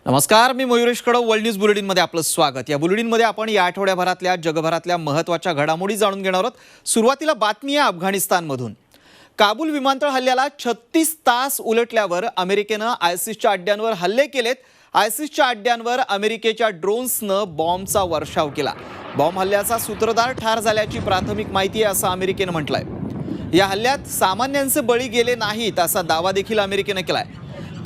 नमस्कार, मी Mayuresh कडव. World news बुलेटिनमध्ये आपलं स्वागत. या बुलेटिनमध्ये आपण या आठवड्याभरातल्या जगभरातल्या महत्त्वाच्या घडामोडी जाणून घेणार आहोत. सुरुवातीला बातमी आहे अफगाणिस्तानमधून. काबूल विमानतळ हल्ल्याला 36 तास उलटल्यावर अमेरिकेनं आयसिसच्या अड्ड्यांवर हल्ले केलेत. आयसिसच्या अड्ड्यांवर अमेरिकेच्या ड्रोन्सनं बॉम्बचा वर्षाव केला. बॉम्ब हल्ल्याचा सूत्रधार ठार झाल्याची प्राथमिक माहिती आहे असं अमेरिकेनं म्हटलंय. या हल्ल्यात सामान्यांचे बळी गेले नाहीत असा दावा देखील अमेरिकेनं केलाय.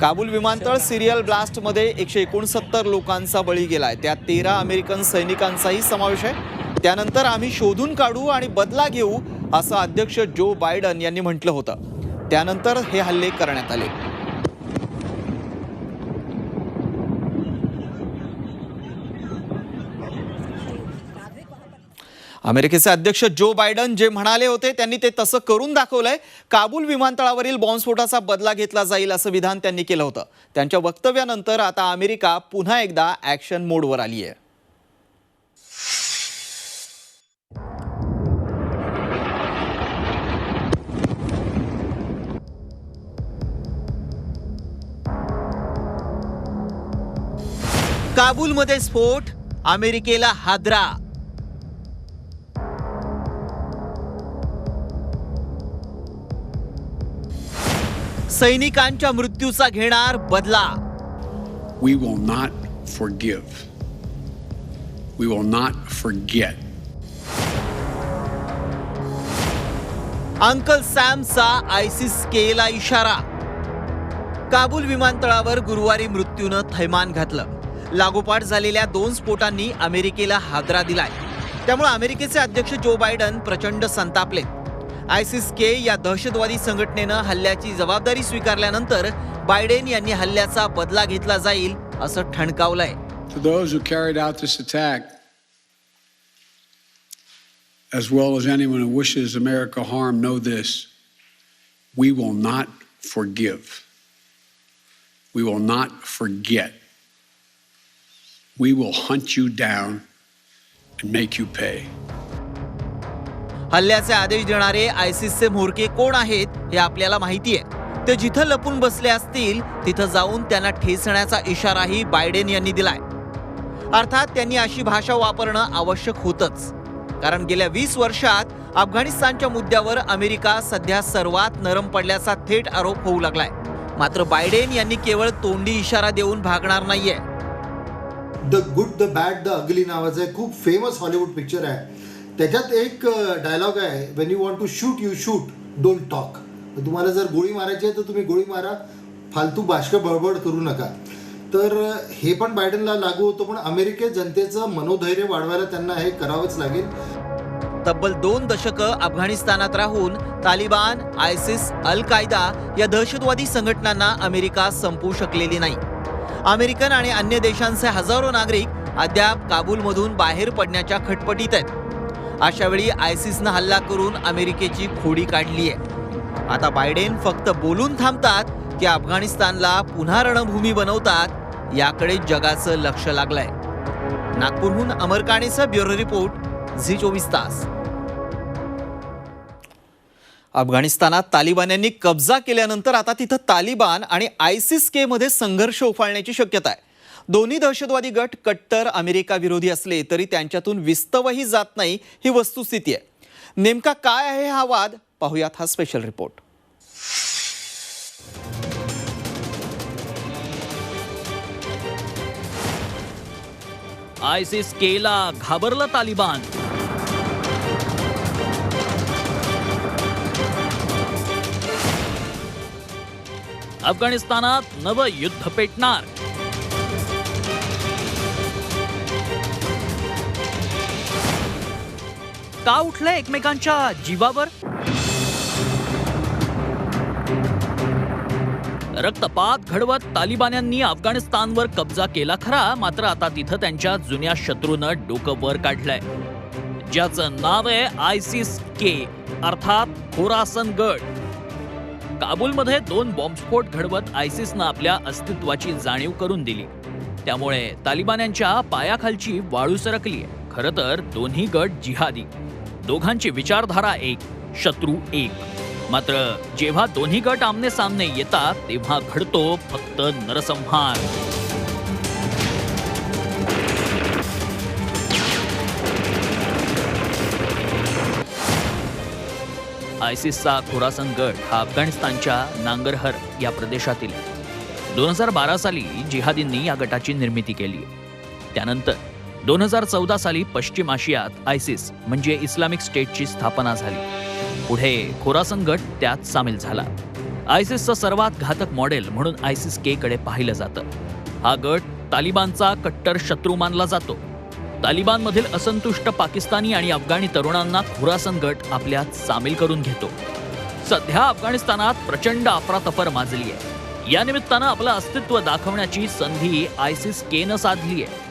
काबूल विमानतळ सिरियल ब्लास्टमध्ये 169 लोकांचा बळी गेलाय. त्यात 13 अमेरिकन सैनिकांचाही समावेश आहे. त्यानंतर आम्ही शोधून काढू आणि बदला घेऊ असं अध्यक्ष जो बायडन यांनी म्हटलं होतं. त्यानंतर हे हल्ले करण्यात आले. अमेरिकेचे अध्यक्ष जो बायडन जे म्हणाले होते त्यांनी ते तसं करून दाखवलंय. काबूल विमानतळावरील बॉम्बस्फोटाचा बदला घेतला जाईल असं विधान त्यांनी केलं होतं. त्यांच्या वक्तव्यानंतर आता अमेरिका पुन्हा एकदा ॲक्शन मोडवर आली आहे. काबूलमध्ये स्फोट, अमेरिकेला हादरा. सैनिकांच्या मृत्यूचा घेणार बदला. We will not forgive. We will not forget. Uncle सॅमचा आयसिस केला इशारा. काबूल विमानतळावर गुरुवारी मृत्यूनं थैमान घातलं. लागोपाठ झालेल्या 2 स्फोटांनी अमेरिकेला हादरा दिलाय. त्यामुळे अमेरिकेचे अध्यक्ष जो बायडन प्रचंड संतापले. आयसिस के या दहशतवादी संघटनेनं हल्ल्याची जबाबदारी स्वीकारल्यानंतर बायडेन यांनी हल्ल्याचा बदला घेतला जाईल असं ठणकावलंय. To those who carried out this attack, as well as anyone who wishes America harm, know this: we will not forgive. We will not forget. We will hunt you down and make you pay. हल्ल्याचे आदेश देणारे आयसिसचे म्होरके कोण आहेत हे आपल्याला माहिती आहे. ते जिथं लपून बसले असतील तिथं जाऊन त्यांना ठेचण्याचा इशाराही बायडेन यांनी दिलाय. अर्थात त्यांनी अशी भाषा वापरणं आवश्यक होतंच, कारण गेल्या 20 वर्षात अफगाणिस्तानच्या मुद्द्यावर अमेरिका सध्या सर्वात नरम पडल्याचा थेट आरोप होऊ लागलाय. मात्र बायडेन यांनी केवळ तोंडी इशारा देऊन भागणार नाहीये. The good, the bad, the ugly नावाचा खूप फेमस हॉलिवूड पिक्चर आहे. त्याच्यात एक डायलॉग आहे, when you want to shoot you shoot, don't talk. तुम्हाला जर गोळी मारायची आहे तर तुम्ही गोळी मारा, फालतू बाष्क बडबड करू नका. तर हे पण बायडनला लागू होतं, पण अमेरिकेत जनतेचं मनोधैर्य वाढवायला त्यांना हे करावंच लागेल. तब्बल 2 दशकं अफगाणिस्तानात राहून तालिबान, आयसिस, अल कायदा या दहशतवादी संघटनांना अमेरिका संपवू शकलेली नाही. अमेरिकन आणि अन्य देशांचे हजारो नागरिक अद्याप काबूलमधून बाहेर पडण्याच्या खटपटीत आहेत. अशा वेळी आयसिसनं हल्ला करून अमेरिकेची खोडी काढली आहे. आता बायडेन फक्त बोलून थांबतात की अफगाणिस्तानला पुन्हा रणभूमी बनवतात याकडे जगाचं लक्ष लागलंय. नागपूरहून अमर काणेचा ब्युरो रिपोर्ट, झी24 तास. अफगाणिस्तानात तालिबान्यांनी कब्जा केल्यानंतर आता तिथं तालिबान आणि आयसिस के मध्ये संघर्ष उफाळण्याची शक्यता आहे. दोन्ही दहशतवादी गट कट्टर अमेरिका विरोधी असले तरी त्यांच्यातून विस्तवही जात नाही ही वस्तुस्थिती आहे. नेमका काय आहे हा वाद, पाहूयात हा स्पेशल रिपोर्ट. आयसिस केला घाबरलं तालिबान. अफगाणिस्तानात नवं युद्ध पेटणार. का उठले एकमेकांच्या जीवावर? रक्तपात घडवत तालिबान्यांनी अफगाणिस्तानवर कब्जा केला खरा, मात्र आता तिथं त्यांच्या जुन्या शत्रूनं डोकं वर काढलंय, ज्याचं नाव आहे आयसिस के अर्थात खोरासन गट. काबूलमध्ये 2 बॉम्बस्फोट घडवत आयसिसनं आपल्या अस्तित्वाची जाणीव करून दिली. त्यामुळे तालिबान्यांच्या पायाखालची वाळू सरकली. खरं तर दोन्ही गट जिहादी, दोघांची विचारधारा एक, शत्रू एक. मात्र जेव्हा दोन्ही गट आमने सामने येतात तेव्हा घडतो फक्त नरसंहार. आयसिसचा खोरासन गट हा अफगाणिस्तानच्या नांगरहर या प्रदेशातील 2012 साली जिहादींनी या गटाची निर्मिती केली. त्यानंतर 2014 साली पश्चिम आशियात आयसिस म्हणजे इस्लामिक स्टेटची स्थापना झाली. पुढे खोरासन गट त्यात सामील झाला. आयसिसचं सर्वात घातक मॉडेल म्हणून आयसिस के कडे पाहिलं जातं. हा गट तालिबानचा कट्टर शत्रू मानला जातो. तालिबानमधील असंतुष्ट पाकिस्तानी आणि अफगाणी तरुणांना खोरासन गट आपल्यात सामील करून घेतो. सध्या अफगाणिस्तानात प्रचंड अफरातफर माजली आहे. या निमित्तानं आपलं अस्तित्व दाखवण्याची संधी आयसिस केनं साधली आहे.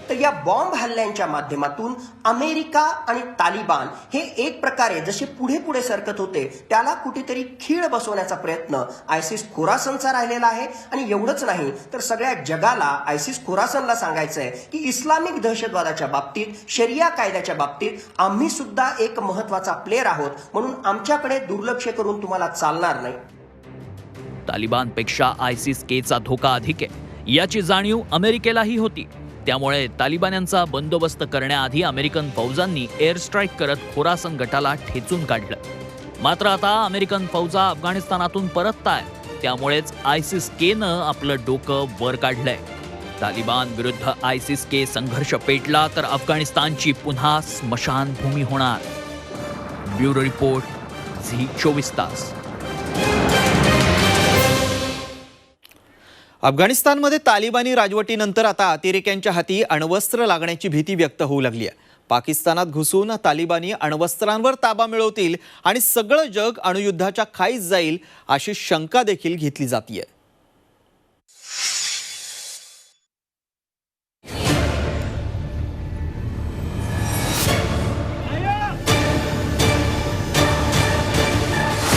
तर या बॉम्ब हल्ल्यांच्या माध्यमातून अमेरिका आणि तालिबान हे एक प्रकारे जसे पुढे पुढे सरकत होते त्याला कुठेतरी खीळ बसवण्याचा प्रयत्न आयसिस खोरासनचा राहिलेला आहे. आणि एवढंच नाही तर सगळ्या जगाला आयसिस खोरासनला सांगायचंय की इस्लामिक दहशतवादाच्या बाबतीत, शरिया कायद्याच्या बाबतीत आम्ही सुद्धा एक महत्वाचा प्लेयर आहोत, म्हणून आमच्याकडे दुर्लक्ष करून तुम्हाला चालणार नाही. तालिबानपेक्षा आयसिस केचा धोका अधिक आहे याची जाणीव अमेरिकेलाही होती. त्यामुळे तालिबान्यांचा बंदोबस्त करण्याआधी अमेरिकन फौजांनी एअर स्ट्राईक करत खोरासन गटाला ठेचून काढलं. मात्र आता अमेरिकन फौजा अफगाणिस्तानातून परतताय. त्यामुळेच आयसिस केनं आपलं डोकं वर काढलंय. तालिबान विरुद्ध आयसिस के संघर्ष पेटला तर अफगाणिस्तानची पुन्हा स्मशानभूमी होणार. ब्युरो रिपोर्ट, झी 24 तास. अफगाणिस्तानमध्ये तालिबानी राजवटीनंतर आता अतिरेक्यांच्या हाती अण्वस्त्र लागण्याची भीती व्यक्त होऊ लागली आहे. पाकिस्तानात घुसून तालिबानी अण्वस्त्रांवर ताबा मिळवतील आणि सगळं जग अणुयुद्धाच्या खाईत जाईल अशी शंका देखील घेतली जातीये.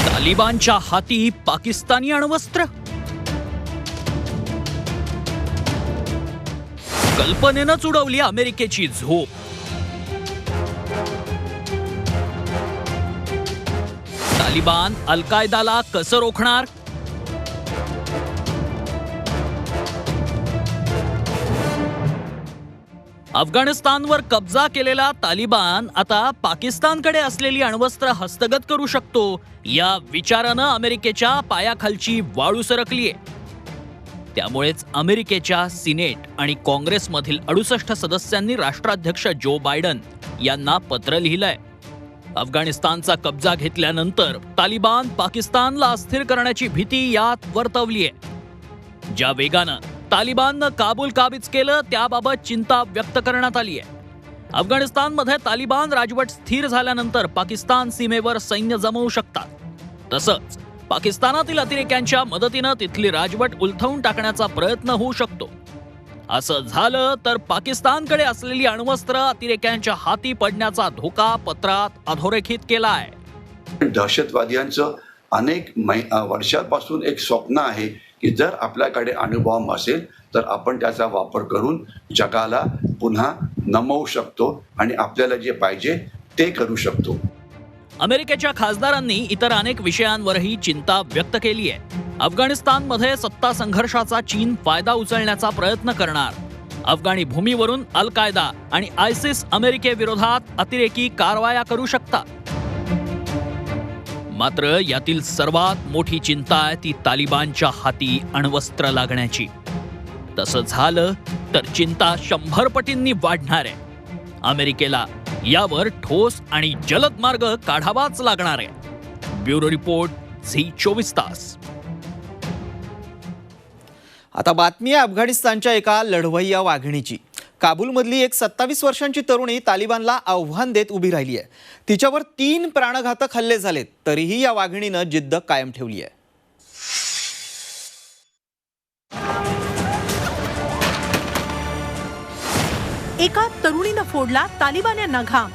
तालिबानच्या हाती पाकिस्तानी अण्वस्त्र. कल्पनेनंच उडवली अमेरिकेची झोप. तालिबान अल कायदाला कसं रोखणार? अफगाणिस्तानवर कब्जा केलेला तालिबान आता पाकिस्तानकडे असलेली अण्वस्त्र हस्तगत करू शकतो या विचारानं अमेरिकेच्या पायाखालची वाळू सरकलीये. त्यामुळेच अमेरिकेच्या सिनेट आणि काँग्रेसमधील 68 सदस्यांनी राष्ट्राध्यक्ष जो बायडन यांना पत्र लिहिलंय. अफगाणिस्तानचा कब्जा घेतल्यानंतर तालिबान पाकिस्तानला अस्थिर करण्याची भीती यात वर्तवलीय. ज्या वेगानं तालिबाननं काबूल काबीज केलं त्याबाबत चिंता व्यक्त करण्यात आली आहे. अफगाणिस्तानमध्ये तालिबान राजवट स्थिर झाल्यानंतर पाकिस्तान सीमेवर सैन्य जमवू शकतात. तसंच पाकिस्तानातील अतिरेक्यांच्या मदतीनं तिथली राजवट उलथवून टाकण्याचा प्रयत्न होऊ शकतो. असं झालं तर पाकिस्तानकडे असलेली अण्वस्त्र अतिरेक्यांच्या हाती पडण्याचा धोका पत्रात अधोरेखित केलाय. दहशतवाद्यांचं अनेक वर्षांपासून एक स्वप्न आहे की जर आपल्याकडे अणुबॉम्ब असेल तर आपण त्याचा वापर करून जगाला पुन्हा नमवू शकतो आणि आपल्याला जे पाहिजे ते करू शकतो. अमेरिकेच्या खासदारांनी इतर अनेक विषयांवरही चिंता व्यक्त केली आहे. अफगाणिस्तानमध्ये सत्ता संघर्षाचा चीन फायदा उचलण्याचा प्रयत्न करणार. अफगाणी भूमीवरून अल कायदा आणि आयसिस अमेरिकेविरोधात अतिरेकी कारवाया करू शकतात. मात्र यातील सर्वात मोठी चिंता आहे ती तालिबानच्या हाती अण्वस्त्र लागण्याची. तसं झालं तर चिंता 100 पटींनी वाढणार आहे. अमेरिकेला यावर ठोस आणि जलद मार्ग काढावाच लागणार आहे. ब्युरो रिपोर्ट, झी 24 तास. आता बातमी आहे अफगाणिस्तानच्या एका लढवय्या वाघिणीची. काबूलमधली एक 27 वर्षांची तरुणी तालिबानला आव्हान देत उभी राहिली आहे. तिच्यावर 3 प्राणघातक हल्ले झालेत तरीही या वाघिणीनं जिद्द कायम ठेवली आहे. एका तरुणीनं फोडला तालिबान्यांना घाम.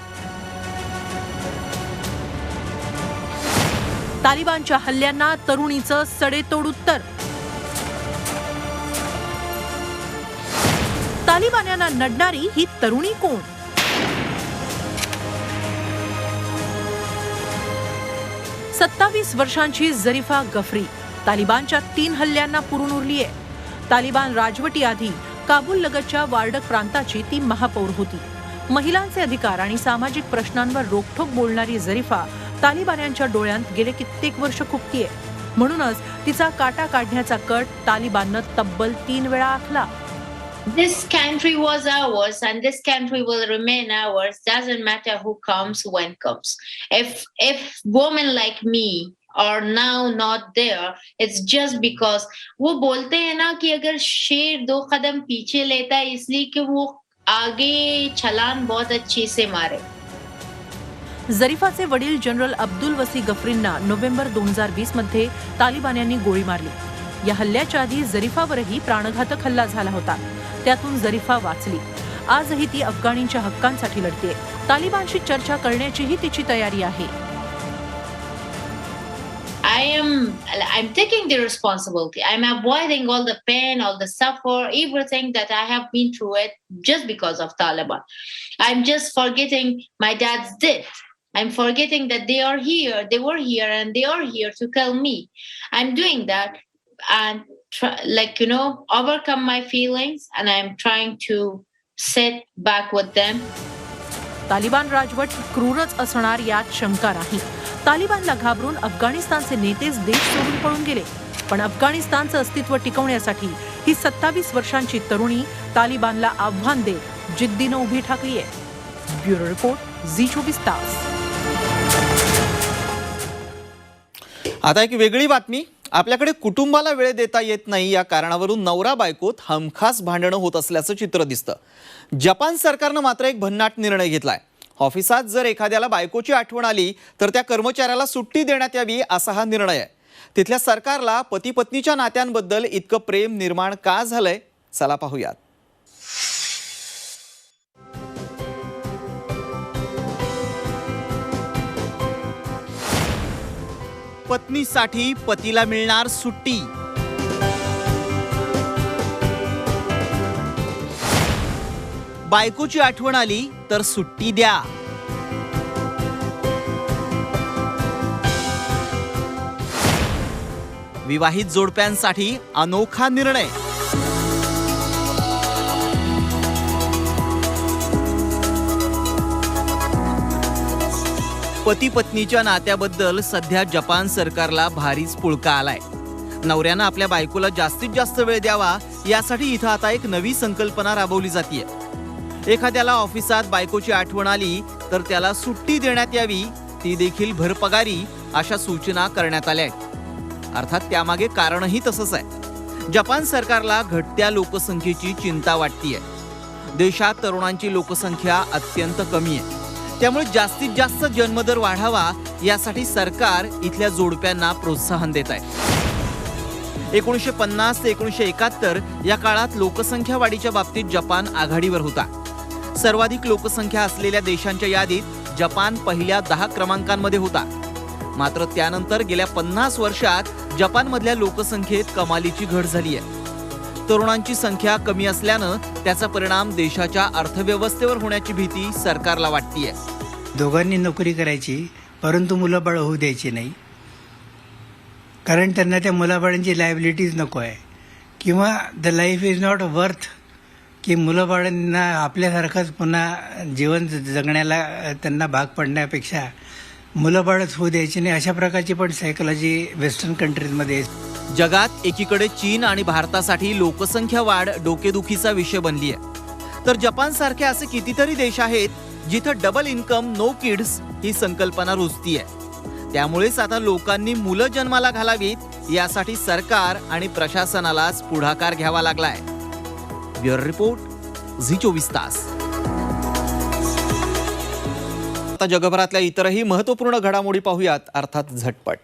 तालिबानच्या हल्ल्यांना तरुणीचं सडेतोड उत्तर. तालिबान्यांना नडणारी ही तरुणी कोण? सत्तावीस वर्षांची जरीफा गफरी तालिबानच्या 3 हल्ल्यांना पुरून उरली आहे. तालिबान राजवटीआधी काबूल लगतच्या वार्डक प्रांताची ती महापौर होती. महिलांचे अधिकार आणि सामाजिक प्रश्नांवर रोखठोक बोलणारी जरीफा तालिबान्यांच्या डोळ्यांत गेले कित्येक वर्ष खुपतीये. म्हणूनच तिचा काटा काढण्याचा कट तालिबाननं तब्बल 3 वेळा आखला. This country was ours and this country will remain ours. Doesn't matter who comes, when comes. If women like me are now not there, it's just because वो बोलते हैं ना कि अगर शेर 2 कदम पीछे लेता है इसलिए कि वो आगे छलांग बहुत अच्छे से मारे. जरीफाचे वडील जनरल अब्दुल वसी गफरींना नोव्हेंबर 2020 मध्ये तालिबान्यांनी गोळी मारली. या हल्ल्याच्या आधी जरीफावरही प्राणघातक हल्ला झाला होता. त्यातून जरीफा वाचली. आजही ती अफगाणींच्या हक्कांसाठी लढते. तालिबानशी चर्चा करण्याचीही तिची तयारी आहे. I'm taking the responsibility. I'm avoiding all the pain, all the suffer, everything that I have been through it just because of Taliban. I'm just forgetting my dad's death. I'm forgetting that they are here, they were here, and they are here to kill me. I'm doing that and overcome my feelings, and I'm trying to sit back with them. Taliban राजवट क्रूरच असणार यात शंका नाही. तालिबानला घाबरून अफगाणिस्तानचे नेतेच देश सोडून पळून गेले. पण अफगाणिस्तानचं अस्तित्व टिकवण्यासाठी ही 27 वर्षांची तरुणी तालिबानला आव्हान देत जिद्दीनं उभी ठाकलीय. ब्युरो रिपोर्ट, झी24 तास. आता एक वेगळी बातमी. आपल्याकडे कुटुंबाला वेळ देता येत नाही या कारणावरून नवरा बायकोत हमखास भांडणं होत असल्याचं चित्र दिसतं. जपान सरकारनं मात्र एक भन्नाट निर्णय घेतलाय. ऑफिसात जर एखाद्याला बायकोची आठवण आली तर त्या कर्मचाऱ्याला सुट्टी देण्यात यावी असा हा निर्णय आहे. तिथल्या सरकारला पती पत्नीच्या नात्यांबद्दल इतकं प्रेम निर्माण का झालंय, चला पाहूयात. पत्नीसाठी पतीला मिळणार सुट्टी. बायकोची आठवण आली तर सुट्टी द्या. विवाहित जोडप्यांसाठी अनोखा निर्णय. पती पत्नीच्या नात्याबद्दल सध्या जपान सरकारला भारीच पुळका आलाय. नवऱ्यानं आपल्या बायकोला जास्तीत जास्त वेळ द्यावा यासाठी इथं आता एक नवी संकल्पना राबवली जातीये. एखाद्याला ऑफिसात बायकोची आठवण आली तर त्याला सुट्टी देण्यात यावी, ती देखील भरपगारी, अशा सूचना करण्यात आल्या आहेत. अर्थात त्यामागे कारणही तसंच आहे. जपान सरकारला घटत्या लोकसंख्येची चिंता वाटतीये. देशात तरुणांची लोकसंख्या अत्यंत कमी आहे. त्यामुळे जास्तीत जास्त जन्मदर वाढावा यासाठी सरकार इथल्या जोडप्यांना प्रोत्साहन देत आहे. 1950 ते 1971 या काळात लोकसंख्या वाढीच्या बाबतीत जपान आघाडीवर होता. सर्वाधिक लोकसंख्या असलेल्या देशांच्या यादीत जपान पहिल्या 10 क्रमांकांमध्ये होता. मात्र त्यानंतर गेल्या 50 वर्षात जपानमधल्या लोकसंख्येत कमालीची घट झाली आहे. तरुणांची संख्या कमी असल्यानं त्याचा परिणाम देशाच्या अर्थव्यवस्थेवर होण्याची भीती सरकारला वाटतीये. दोघांनी नोकरी करायची, परंतु मुलं-बाळ होऊ द्यायची नाही, कारण त्यांना त्या मुलाबाळांची लायबिलिटीज नको आहे, किंवा the life is not worth की मुलं-बाळांना आपल्यासारखंच पुन्हा जीवन जगण्याला त्यांना भाग पडण्यापेक्षा मुलं-बाळच होऊ द्यायची नाही, अशा प्रकारची पण सायकोलॉजी वेस्टर्न कंट्रीजमध्ये. जगात एकीकडे चीन आणि भारतासाठी लोकसंख्या वाढ डोकेदुखीचा विषय बनली आहे, तर जपानसारखे असे कितीतरी देश आहेत जिथं डबल इन्कम नो किड्स ही संकल्पना रुजतीये. त्यामुळेच आता लोकांनी मुलं जन्माला घालावीत यासाठी सरकार आणि प्रशासनालाच पुढाकार घ्यावा लागलाय. ब्युरो रिपोर्ट, झी24 तास. आता जगभरातल्या इतरही महत्त्वपूर्ण घडामोडी पाहूयात, अर्थात झटपट.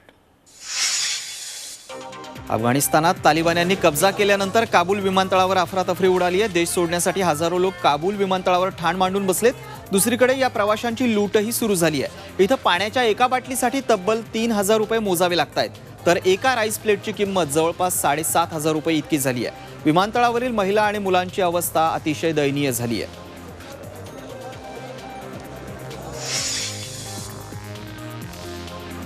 अफगाणिस्तानात तालिबान्यांनी कब्जा केल्यानंतर काबूल विमानतळावर अफरातफरी उडाली आहे. देश सोडण्यासाठी हजारो लोक काबूल विमानतळावर ठाण मांडून बसलेत. दुसरीकडे या प्रवाशांची लूटही सुरू झाली आहे. इथं पाण्याच्या एका बाटलीसाठी तब्बल 3,000 रुपये मोजावे लागत आहेत, तर एका राईस प्लेटची किंमत जवळपास 7,500 रुपये इतकी झाली आहे. विमानतळावरील महिला आणि मुलांची अवस्था अतिशय दयनीय झाली आहे.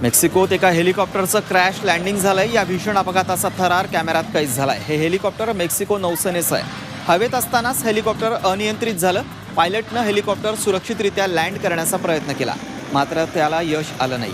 मेक्सिकोत एका हेलिकॉप्टरचं क्रॅश लँडिंग झालंय. या भीषण अपघाताचा थरार कॅमेऱ्यात कैद झालाय. हे हेलिकॉप्टर मेक्सिको नौसेनेचं आहे. हवेत असतानाच हेलिकॉप्टर अनियंत्रित झालं. पायलटनं हेलिकॉप्टर सुरक्षितरित्या लँड करण्याचा प्रयत्न केला, मात्र त्याला यश आलं नाही.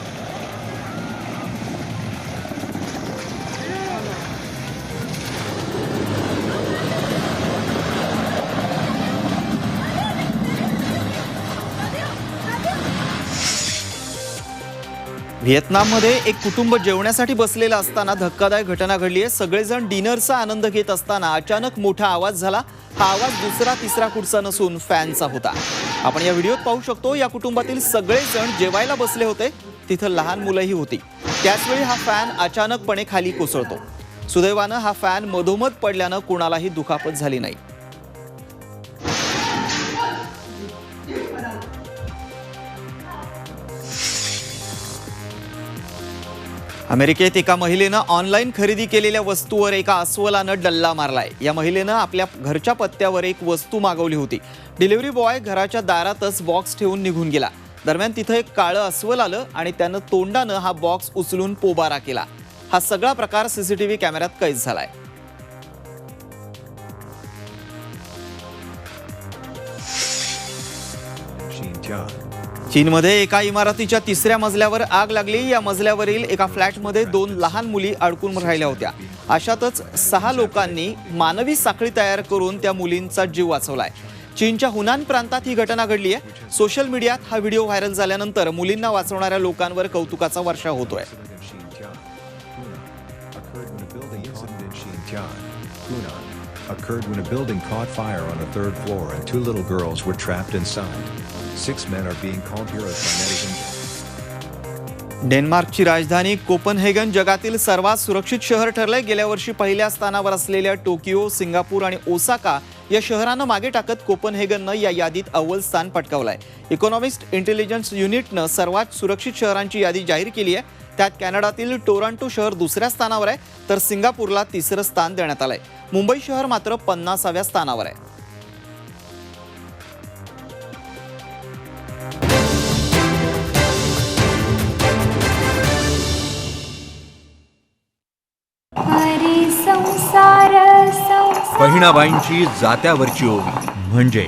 व्हिएतनाममध्ये एक कुटुंब जेवण्यासाठी बसलेलं असताना धक्कादायक घटना घडली आहे. सगळेजण डिनरचा आनंद घेत असताना अचानक मोठा आवाज झाला. हा आवाज दुसरा तिसरा कुठचा नसून फॅनचा होता. आपण या व्हिडिओत पाहू शकतो. या कुटुंबातील सगळेजण जेवायला बसले होते. तिथं लहान मुलंही होती. त्याचवेळी हा फॅन अचानकपणे खाली कोसळतो. सुदैवानं हा फॅन मधोमध पडल्यानं कुणालाही दुखापत झाली नाही. अमेरिकेत एका महिलेनं ऑनलाईन खरेदी केलेल्या वस्तूवर एका अस्वलानं डल्ला मारलाय. या महिलेनं आपल्या घरच्या पत्त्यावर एक वस्तू मागवली होती. डिलिव्हरी बॉय घराच्या दारातच बॉक्स ठेवून निघून गेला. दरम्यान तिथं एक काळं अस्वल आलं आणि त्यानं तोंडानं हा बॉक्स उचलून पोबारा केला. हा सगळा प्रकार सीसीटीव्ही कॅमेऱ्यात कैद झालाय. चीनमध्ये एका इमारतीच्या 3ऱ्या मजल्यावर आग लागली. या मजल्यावरील एका फ्लॅटमध्ये 2 लहान मुली अडकून राहिल्या होत्या. अशातच 6 लोकांनी मानवी साखळी तयार करून त्या मुलींचा जीव वाचवलाय. चीनच्या हुनान प्रांतात ही घटना घडली आहे. सोशल मीडियात हा व्हिडिओ व्हायरल झाल्यानंतर मुलींना वाचवणाऱ्या लोकांवर कौतुकाचा वर्षाव होतोय. Occurred when a building caught fire on a 3rd floor and 2 little girls were trapped inside. 6 men are being called heroes by netizens. डेन्मार्कची राजधानी कोपनहेगन जगातील सर्वात सुरक्षित शहर ठरलंय. गेल्या वर्षी पहिल्या स्थानावर असलेल्या टोकियो, सिंगापूर आणि ओसाका या शहरांना मागे टाकत कोपनहेगननं या यादीत अव्वल स्थान पटकावलंय. इकॉनॉमिस्ट इंटेलिजन्स युनिटनं सर्वात सुरक्षित शहरांची यादी जाहीर केली आहे. त्यात कॅनडातील टोरंटो शहर 2ऱ्या स्थानावर आहे, तर सिंगापूरला 3रं स्थान देण्यात आलंय. मुंबई शहर मात्र 50व्या स्थानावर आहे. बहिणाबाईंची जात्यावरची ओवी म्हणजे